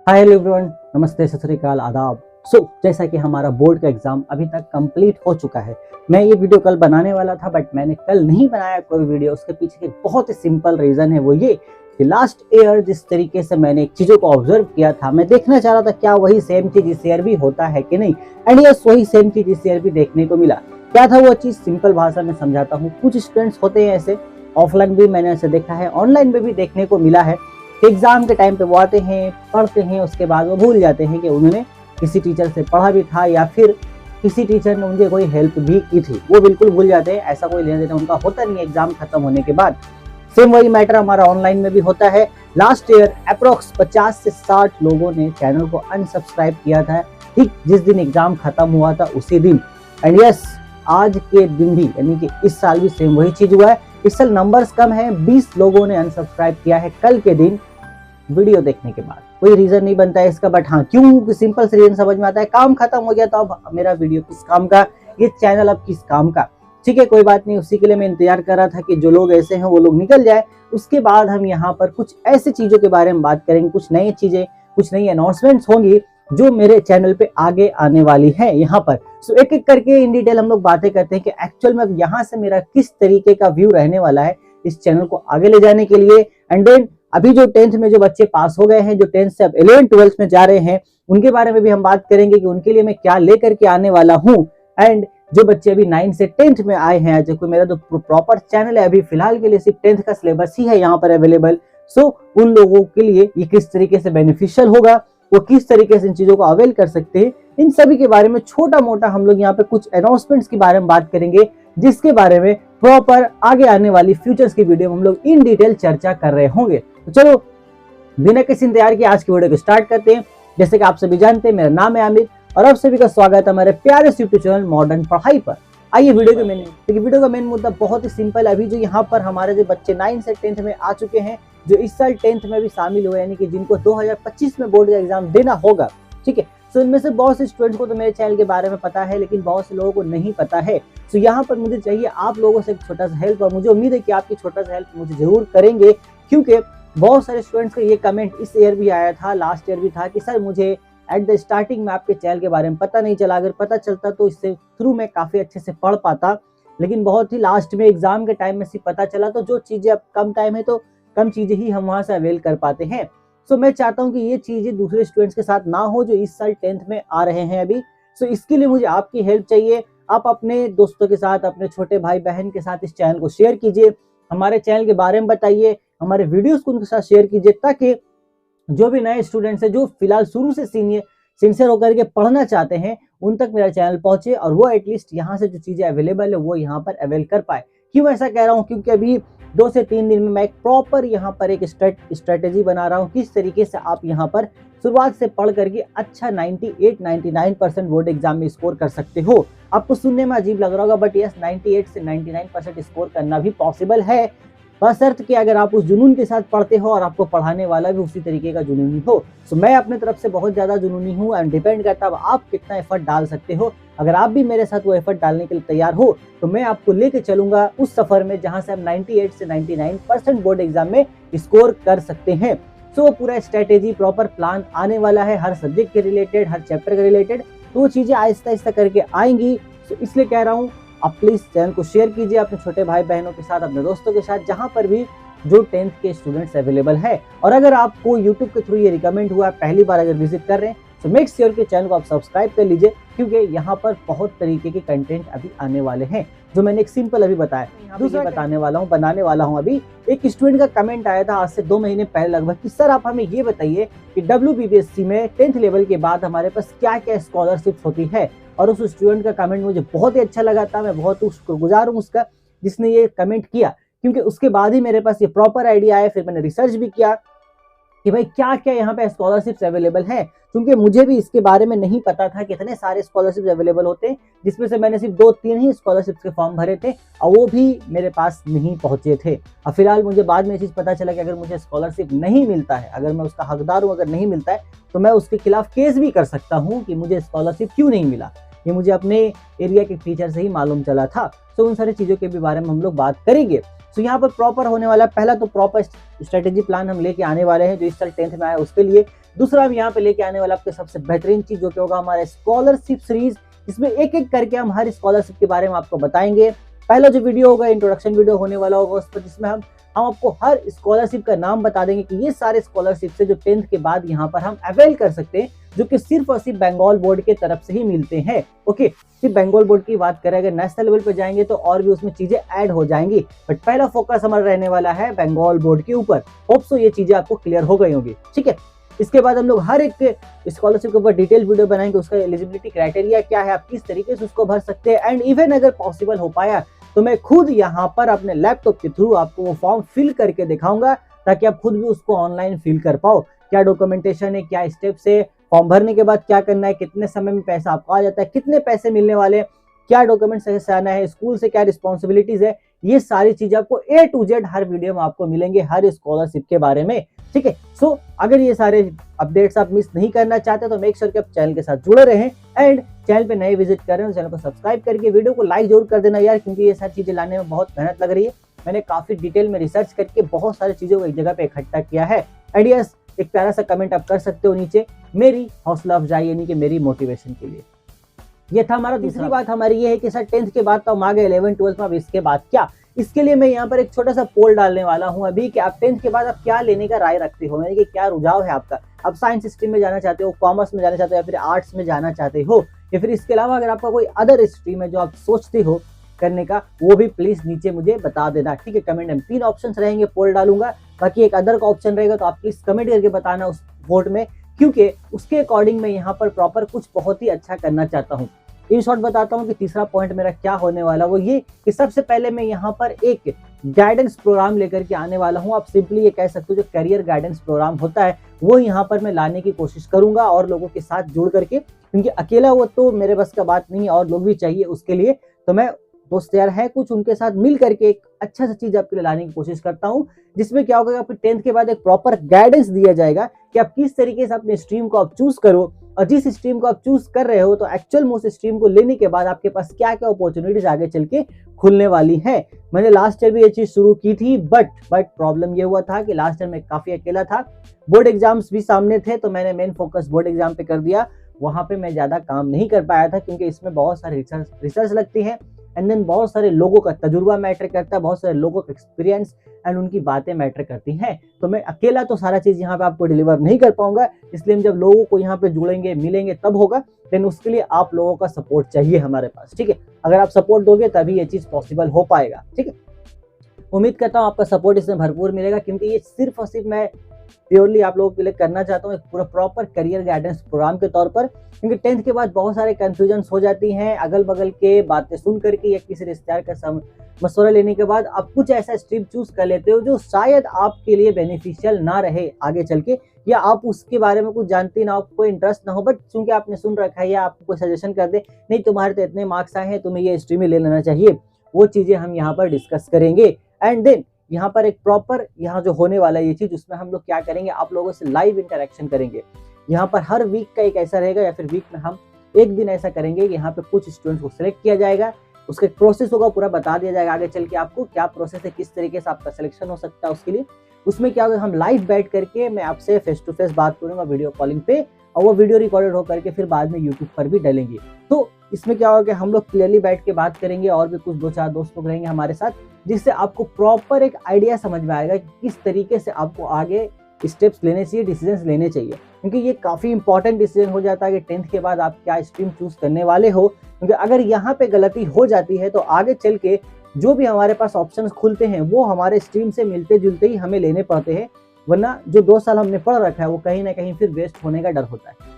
Hi hello everyone, नमस्ते, सत श्री अकाल, आदाब। जैसा कि हमारा बोर्ड का एग्जाम अभी तक कंप्लीट हो चुका है। मैं ये वीडियो कल बनाने वाला था बट मैंने कल नहीं बनाया कोई वीडियो। उसके पीछे एक बहुत ही सिंपल रीजन है, वो ये कि लास्ट ईयर जिस तरीके से मैंने चीजों को ऑब्जर्व किया था, मैं देखना चाह रहा था क्या वही सेम चीज इस ईयर भी होता है कि नहीं। एंड यस, वही सेम चीज इस ईयर भी देखने को मिला। क्या था वो चीज, सिंपल भाषा में समझाता हूँ। कुछ स्टूडेंट्स होते हैं ऐसे, ऑफलाइन भी मैंने ऐसे देखा है, ऑनलाइन में भी देखने को मिला है। एग्जाम के टाइम पे वो आते हैं, पढ़ते हैं, उसके बाद वो भूल जाते हैं कि उन्होंने किसी टीचर से पढ़ा भी था या फिर किसी टीचर ने उनके कोई हेल्प भी की थी। वो बिल्कुल भूल जाते हैं, ऐसा कोई लेना देना उनका होता नहीं एग्जाम खत्म होने के बाद। सेम वही मैटर हमारा ऑनलाइन में भी होता है। लास्ट ईयर अप्रोक्स 50 से 60 लोगों ने चैनल को अनसब्सक्राइब किया था, ठीक जिस दिन एग्जाम खत्म हुआ था उसी दिन। एंड यस, आज के दिन भी यानी कि इस साल भी सेम वही चीज हुआ है। इस साल नंबर्स कम है, 20 लोगों ने अनसब्सक्राइब किया है कल के दिन वीडियो देखने के बाद। कोई रीजन नहीं बनता है इसका, बट हाँ क्यों, सिंपल से रीजन समझ में आता है। काम खत्म हो गया तो अब मेरा वीडियो किस काम का, ये चैनल अब किस काम का। ठीक है, कोई बात नहीं, उसी के लिए मैं इंतजार कर रहा था कि जो लोग ऐसे हैं वो लोग निकल जाए। उसके बाद हम यहाँ पर कुछ ऐसी चीजों के बारे में बात करेंगे, कुछ नई चीजें, कुछ नई अनाउंसमेंट्स होंगी जो मेरे चैनल पे आगे आने वाली है यहाँ पर। सो एक एक करके इन डिटेल हम लोग बातें करते हैं कि एक्चुअल में अब यहाँ से मेरा किस तरीके का व्यू रहने वाला है इस चैनल को आगे ले जाने के लिए। एंड देन अभी जो 10th में जो बच्चे पास हो गए हैं, जो 10th से अब 11th 12th में जा रहे हैं, उनके बारे में भी हम बात करेंगे कि उनके लिए मैं क्या लेकर के आने वाला हूँ। एंड जो बच्चे अभी 9 से 10th में आए हैं, जो कोई मेरा जो प्रॉपर चैनल है, अभी फिलहाल के लिए सिर्फ 10th का सिलेबस ही है यहाँ पर अवेलेबल। सो उन लोगों के लिए ये किस तरीके से बेनिफिशियल होगा, वो किस तरीके से इन चीजों को अवेल कर सकते हैं, इन सभी के बारे में छोटा मोटा हम लोग यहाँ पे कुछ अनाउंसमेंट्स के बारे में बात करेंगे, जिसके बारे में प्रॉपर आगे आने वाली फ्यूचर्स की वीडियो में हम लोग इन डिटेल चर्चा कर रहे होंगे। तो चलो बिना किसी इंतजार के आज की वीडियो को स्टार्ट करते हैं। जैसे कि आप सभी जानते हैं, मेरा नाम है आमिर और आप सभी का स्वागत है हमारे प्यारे यूट्यूब चैनल मॉडर्न पढ़ाई पर। आइए वीडियो का मेन मुद्दा बहुत ही सिंपल। अभी जो यहाँ पर हमारे जो बच्चे 9 से 10th में आ चुके हैं, जो इस साल 10th में भी शामिल हुए, यानी कि जिनको 2025 में बोर्ड का एग्जाम देना होगा, ठीक है। सो इनमें से बहुत से स्टूडेंट्स को तो मेरे चैनल के बारे में पता है, लेकिन बहुत से लोगों को नहीं पता है। सो यहाँ पर मुझे चाहिए आप लोगों से एक छोटा सा हेल्प, और मुझे उम्मीद है कि आपकी छोटा सा हेल्प मुझे जरूर करेंगे, क्योंकि बहुत सारे स्टूडेंट्स का ये कमेंट इस ईयर भी आया था, लास्ट ईयर भी था कि सर मुझे एट द स्टार्टिंग में आपके चैनल के बारे में पता नहीं चला, अगर पता चलता तो इससे थ्रू मैं काफी अच्छे से पढ़ पाता, लेकिन बहुत ही लास्ट में एग्जाम के टाइम में सिर्फ पता चला। तो जो चीजें अब कम टाइम है तो कम चीजें ही हम वहां से अवेल कर पाते हैं। सो मैं चाहता हूँ कि ये चीजें दूसरे स्टूडेंट्स के साथ ना हो जो इस साल 10th में आ रहे हैं अभी। सो इसके लिए मुझे आपकी हेल्प चाहिए। आप अपने दोस्तों के साथ, अपने छोटे भाई बहन के साथ इस चैनल को शेयर कीजिए, हमारे चैनल के बारे में बताइए, हमारे वीडियोस को उनके साथ शेयर कीजिए, ताकि जो भी नए स्टूडेंट्स हैं, जो फिलहाल शुरू से सिंसियर होकर के पढ़ना चाहते हैं, उन तक मेरा चैनल पहुंचे और वो एटलीस्ट यहाँ से जो चीजें अवेलेबल है वो यहाँ पर अवेल कर पाए। क्यों ऐसा कह रहा हूँ, क्योंकि अभी 2 से 3 दिन में मैं एक प्रॉपर यहाँ पर एक स्ट्रेटेजी बना रहा हूँ, किस तरीके से आप यहाँ पर शुरुआत से पढ़ करके अच्छा 98-99% बोर्ड एग्जाम में स्कोर कर सकते हो। आपको सुनने में अजीब लग रहा होगा, बट यस, 98 से 99% स्कोर करना भी पॉसिबल है, बशर्ते कि अगर आप उस जुनून के साथ पढ़ते हो और आपको पढ़ाने वाला भी उसी तरीके का जुनूनी हो। सो मैं अपने तरफ से बहुत ज्यादा जुनूनी हूँ, एंड डिपेंड करता है आप कितना एफर्ट डाल सकते हो। अगर आप भी मेरे साथ वो एफर्ट डालने के लिए तैयार हो तो मैं आपको लेके चलूंगा उस सफर में जहां से हम 98 से 99% बोर्ड एग्जाम में स्कोर कर सकते हैं। सो पूरा स्ट्रेटेजी, प्रॉपर प्लान आने वाला है, हर सब्जेक्ट के रिलेटेड, हर चैप्टर के रिलेटेड। तो वो चीजें आहिस्ता आहिस्ता करके आएंगी। सो इसलिए कह रहा हूँ, आप प्लीज चैनल को शेयर कीजिए अपने छोटे भाई बहनों के साथ, अपने दोस्तों के साथ, जहां पर भी जो 10th के स्टूडेंट्स अवेलेबल है। और अगर आपको YouTube के थ्रू ये रिकमेंड हुआ, पहली बार अगर विजिट कर रहे हैं, तो मेक श्योर के चैनल को आप सब्सक्राइब कर लीजिए, क्योंकि यहाँ पर बहुत तरीके के कंटेंट अभी आने वाले हैं, जो मैंने एक सिंपल अभी बताया। दूसरा बताने वाला हूँ, बनाने वाला हूँ। अभी एक स्टूडेंट का कमेंट आया था आज से 2 महीने पहले लगभग, कि सर आप हमें ये बताइए कि WBBSC में 10th लेवल के बाद हमारे पास क्या क्या स्कॉलरशिप होती है। और उस स्टूडेंट का कमेंट मुझे बहुत ही अच्छा लगा था, मैं बहुत शुक्रगुजार हूँ उसका जिसने ये कमेंट किया, क्योंकि उसके बाद ही मेरे पास ये प्रॉपर आइडिया आया। फिर मैंने रिसर्च भी किया कि भाई क्या क्या यहाँ पे स्कॉलरशिप्स अवेलेबल हैं, क्योंकि मुझे भी इसके बारे में नहीं पता था कि इतने सारे स्कॉलरशिप्स अवेलेबल होते हैं, जिसमें से मैंने सिर्फ 2-3 ही स्कॉलरशिप्स के फॉर्म भरे थे और वो भी मेरे पास नहीं पहुंचे थे। और फिलहाल मुझे बाद में ये चीज़ पता चला कि अगर मुझे स्कॉलरशिप नहीं मिलता है, अगर मैं उसका हकदार हूँ, अगर नहीं मिलता है, तो मैं उसके खिलाफ केस भी कर सकता हूँ कि मुझे स्कॉलरशिप क्यों नहीं मिला। ये मुझे अपने एरिया के टीचर से ही मालूम चला था। तो उन सारी चीज़ों के भी बारे में हम लोग बात करेंगे। तो यहाँ पर प्रॉपर होने वाला पहला तो प्रॉपर स्ट्रेटेजी प्लान हम लेके आने वाले हैं जो इस साल 10th में आया उसके लिए। दूसरा हम यहाँ पे लेके आने वाला आपके सबसे बेहतरीन चीज जो कि होगा हमारा स्कॉलरशिप सीरीज, इसमें एक एक करके हम हर स्कॉलरशिप के बारे में आपको बताएंगे। पहला जो वीडियो होगा इंट्रोडक्शन वीडियो होने वाला होगा उस पर, जिसमें हम आपको हर स्कॉलरशिप का नाम बता देंगे कि ये सारे स्कॉलरशिप से जो 10th के बाद यहाँ पर हम अवेल कर सकते हैं, जो कि सिर्फ और सिर्फ बंगाल बोर्ड के तरफ से ही मिलते हैं। ओके, सिर्फ बंगाल बोर्ड की बात करें, अगर नेशनल लेवल पे जाएंगे तो और भी उसमें चीजें ऐड हो जाएंगी, बट पहला फोकस हमारा रहने वाला है बंगाल बोर्ड के ऊपर। होप सो ये चीजें आपको क्लियर हो गई होंगी। ठीक है, इसके बाद हम लोग हर एक स्कॉलरशिप के ऊपर डिटेल वीडियो बनाएंगे, उसका एलिजिबिलिटी क्राइटेरिया क्या है, आप किस तरीके से उसको भर सकते हैं, एंड इवन अगर पॉसिबल हो पाया तो मैं खुद यहाँ पर अपने लैपटॉप के थ्रू आपको वो फॉर्म फिल करके दिखाऊंगा, ताकि आप खुद भी उसको ऑनलाइन फिल कर पाओ। क्या डॉक्यूमेंटेशन है, क्या स्टेप्स है, फॉर्म भरने के बाद क्या करना है, कितने समय में पैसा आपको आ जाता है, कितने पैसे मिलने वाले, क्या डॉक्यूमेंट्स से आना है, स्कूल से क्या रिस्पॉन्सिबिलिटीज है, ये सारी चीजें आपको A to Z her video में आपको मिलेंगे हर स्कॉलरशिप के बारे में। ठीक है, सो अगर ये सारे अपडेट्स आप मिस नहीं करना चाहते तो मेक श्योर कि आप चैनल के साथ जुड़े रहें, एंड चैनल पे नए विजिट कर रहे हैं तो चैनल को सब्सक्राइब करके वीडियो को लाइक जरूर कर देना यार, क्योंकि ये सारी चीजें लाने में बहुत मेहनत लग रही है। मैंने काफी डिटेल में रिसर्च करके बहुत सारी चीजों को एक जगह पे इकट्ठा किया है। एंड यस, एक प्यारा सा कमेंट आप कर सकते हो नीचे मेरी हौसला अफजाई यानी कि मेरी मोटिवेशन के लिए। ये था हमारा। दूसरी बात हमारी ये है कि सर 10th के बाद तो हम आ गए 11th 12th में, अब इसके बाद क्या? इसके लिए मैं यहाँ पर एक छोटा सा पोल डालने वाला हूँ अभी कि आप 10th के बाद आप क्या लेने का राय रखते हो, यानी कि क्या रुझाव है आपका। आप साइंस स्ट्रीम में जाना चाहते हो, कॉमर्स में जाना चाहते हो, या फिर आर्ट्स में जाना चाहते हो, या फिर इसके अलावा अगर आपका कोई अदर स्ट्रीम है जो आप सोचते हो करने का, वो भी प्लीज नीचे मुझे बता देना। ठीक है, कमेंट में 3 ऑप्शन रहेंगे, पोल डालूंगा, बाकी एक अदर का ऑप्शन रहेगा, तो आप प्लीज कमेंट करके बताना उस वोट में, क्योंकि उसके अकॉर्डिंग मैं यहाँ पर प्रॉपर कुछ बहुत ही अच्छा करना चाहता हूँ। इन शॉर्ट बताता हूँ कि तीसरा पॉइंट मेरा क्या होने वाला, वो ये कि सबसे पहले मैं यहाँ पर एक गाइडेंस प्रोग्राम लेकर के आने वाला हूँ। आप सिंपली ये कह सकते हो जो करियर गाइडेंस प्रोग्राम होता है वो यहाँ पर मैं लाने की कोशिश करूंगा, और लोगों के साथ जुड़ करके, क्योंकि अकेला वो तो मेरे बस का बात नहीं है, और लोग भी चाहिए उसके लिए। तो मैं दोस्त यार है कुछ, उनके साथ मिल करके एक अच्छा सा चीज आपके लिए लाने की कोशिश करता हूँ, जिसमें क्या होगा, आपको 10th के बाद एक प्रॉपर गाइडेंस दिया जाएगा कि आप किस तरीके से अपने स्ट्रीम को आप चूज करो, और जिस स्ट्रीम को आप चूज कर रहे हो तो एक्चुअल में उस स्ट्रीम को लेने के बाद आपके पास क्या क्या अपॉर्चुनिटीज आगे चल के खुलने वाली है। मैंने लास्ट ईयर भी ये चीज शुरू की थी, बट प्रॉब्लम ये हुआ था कि लास्ट ईयर में काफी अकेला था, बोर्ड एग्जाम्स भी सामने थे, तो मैंने मेन फोकस बोर्ड एग्जाम पे कर दिया। वहां पे मैं ज्यादा काम नहीं कर पाया था, क्योंकि इसमें बहुत सारी रिसर्च लगती है, एंड देन बहुत सारे लोगों का तजुर्बा मैटर करता है, बहुत सारे लोगों का एक्सपीरियंस एंड उनकी बातें मैटर करती हैं। तो मैं अकेला तो सारा चीज यहाँ पे आपको डिलीवर नहीं कर पाऊंगा, इसलिए जब लोगों को यहाँ पे जुड़ेंगे मिलेंगे तब होगा, लेकिन उसके लिए आप लोगों का सपोर्ट चाहिए हमारे पास। ठीक है, अगर आप सपोर्ट दोगे तभी ये चीज पॉसिबल हो पाएगा। ठीक है, उम्मीद करता हूँ आपका सपोर्ट इसमें भरपूर मिलेगा, क्योंकि ये सिर्फ और सिर्फ मैं प्योरली आप लोगों के लिए करना चाहता हूँ एक पूरा प्रॉपर करियर गाइडेंस प्रोग्राम के तौर पर, क्योंकि 10th के बाद बहुत सारे कंफ्यूजन हो जाती हैं, अगल बगल के बातें सुन करके या किसी रिश्तेदार का मशवरा लेने के बाद आप कुछ ऐसा स्ट्रीम चूज कर लेते हो जो शायद आपके लिए बेनिफिशियल ना रहे आगे चल के, या आप उसके बारे में कुछ जानते ना, आपको इंटरेस्ट ना हो, बट चूंकि आपने सुन रखा है या आपको कोई सजेशन कर दे, नहीं तुम्हारे तो इतने मार्क्स आए हैं तुम्हें ये स्ट्रीम में ले लेना चाहिए, वो चीजें हम यहाँ पर डिस्कस करेंगे। एंड देन यहाँ पर एक प्रॉपर यहाँ जो होने वाला है ये चीज, उसमें हम लोग क्या करेंगे, आप लोगों से लाइव इंटरेक्शन करेंगे। यहाँ पर हर वीक का एक ऐसा रहेगा, या फिर वीक में हम एक दिन ऐसा करेंगे कि यहाँ पे कुछ स्टूडेंट्स को सिलेक्ट किया जाएगा, उसका प्रोसेस होगा पूरा बता दिया जाएगा आगे चल के आपको क्या प्रोसेस है, किस तरीके से आपका सिलेक्शन हो सकता है। उसके लिए उसमें क्या होगा, हम लाइव बैठ करके मैं आपसे फेस टू फेस बात करूंगा वीडियो कॉलिंग पे, और वो वीडियो रिकॉर्डेड होकर के फिर बाद में यूट्यूब पर भी डालेंगे। तो इसमें क्या होगा कि हम लोग क्लियरली बैठ के बात करेंगे, और भी कुछ 2-4 दोस्त लोग रहेंगे हमारे साथ, जिससे आपको प्रॉपर एक आइडिया समझ में आएगा कि किस तरीके से आपको आगे स्टेप्स लेने चाहिए, डिसीजंस लेने चाहिए, क्योंकि ये काफी इंपॉर्टेंट डिसीजन हो जाता है कि 10th के बाद आप क्या स्ट्रीम चूज करने वाले हो, क्योंकि अगर यहाँ पे गलती हो जाती है तो आगे चल के जो भी हमारे पास ऑप्शंस खुलते हैं वो हमारे स्ट्रीम से मिलते जुलते ही हमें लेने पड़ते हैं, वरना जो 2 साल हमने पढ़ रखा है वो कहीं ना कहीं फिर वेस्ट होने का डर होता है।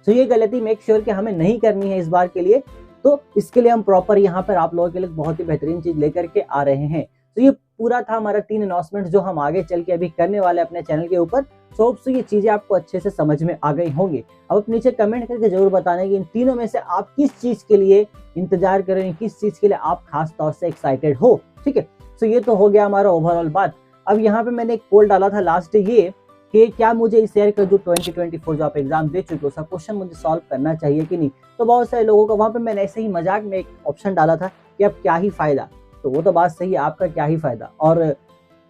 तो ये गलती मेक श्योर कि हमें नहीं करनी है इस बार के लिए, तो इसके लिए हम प्रॉपर यहाँ पर आप लोगों के लिए बहुत ही बेहतरीन चीज लेकर के आ रहे हैं। तो ये पूरा था हमारा 3 अनाउंसमेंट जो हम आगे चल के अभी करने वाले अपने चैनल के ऊपर। होप सो ये चीजें आपको अच्छे से समझ में आ गई होंगी। अब आप नीचे कमेंट करके जरूर बताना कि इन तीनों में से आप किस चीज के लिए इंतजार कर रहे हैं, किस चीज के लिए आप खास तौर से एक्साइटेड हो। ठीक है, तो ये तो हो गया हमारा ओवरऑल बात। अब यहाँ पे मैंने एक पोल डाला था लास्ट ये कि क्या मुझे इस ईयर का जो 2024 जो आप एग्जाम दे चुके हो उसका क्वेश्चन मुझे सॉल्व करना चाहिए कि नहीं। तो बहुत सारे लोगों का वहां पे मैंने ऐसे ही मजाक में एक ऑप्शन डाला था कि अब क्या ही फायदा, तो वो तो बात सही है, आपका क्या ही फायदा, और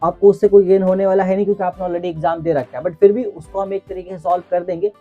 आपको उससे कोई गेन होने वाला है नहीं क्योंकि आपने ऑलरेडी एग्जाम दे रखा है। बट फिर भी उसको हम एक तरीके से सॉल्व कर देंगे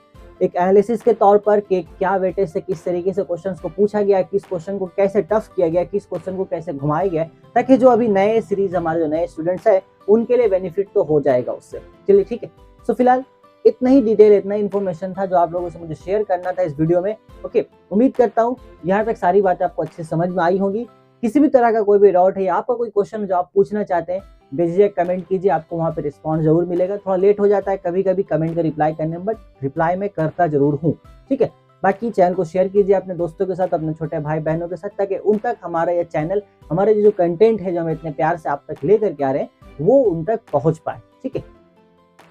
एक एनालिसिस के तौर पर कि क्या वेटेज से किस तरीके से क्वेश्चंस को पूछा गया, किस क्वेश्चन को कैसे टफ किया गया, किस क्वेश्चन को कैसे घुमाया गया, ताकि जो अभी नए सीरीज हमारे जो नए स्टूडेंट्स है उनके लिए बेनिफिट तो हो जाएगा उससे। चलिए ठीक है। सो फिलहाल इतना ही डिटेल, इतना ही इन्फॉर्मेशन था जो आप लोगों से मुझे शेयर करना था इस वीडियो में। ओके, उम्मीद करता हूँ यहाँ तक सारी बातें आपको अच्छे से समझ में आई होंगी। किसी भी तरह का कोई भी डाउट है या आपका कोई क्वेश्चन जो आप पूछना चाहते हैं, बेझिझक कमेंट कीजिए, आपको वहाँ पे रिस्पॉन्स जरूर मिलेगा। थोड़ा लेट हो जाता है कभी कभी कमेंट का रिप्लाई करने में, बट रिप्लाई मैं करता जरूर हूँ, ठीक है। बाकी चैनल को शेयर कीजिए अपने दोस्तों के साथ, अपने छोटे भाई बहनों के साथ, ताकि उन तक हमारा यह चैनल, हमारे जो कंटेंट है जो हम इतने प्यार से आप तक लेकर के आ रहे हैं, वो उन तक पहुंच पाए, ठीक है।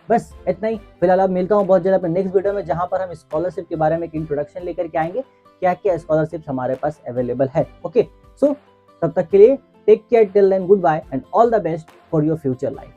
बस इतना ही। फिलहाल अब मिलता हूँ बहुत जल्द अपने नेक्स्ट वीडियो में, जहां पर हम स्कॉलरशिप के बारे में एक इंट्रोडक्शन लेकर के आएंगे, क्या क्या स्कॉलरशिप हमारे पास अवेलेबल है। ओके, सो तब तक के लिए take care, till then goodbye and all the best for your future life.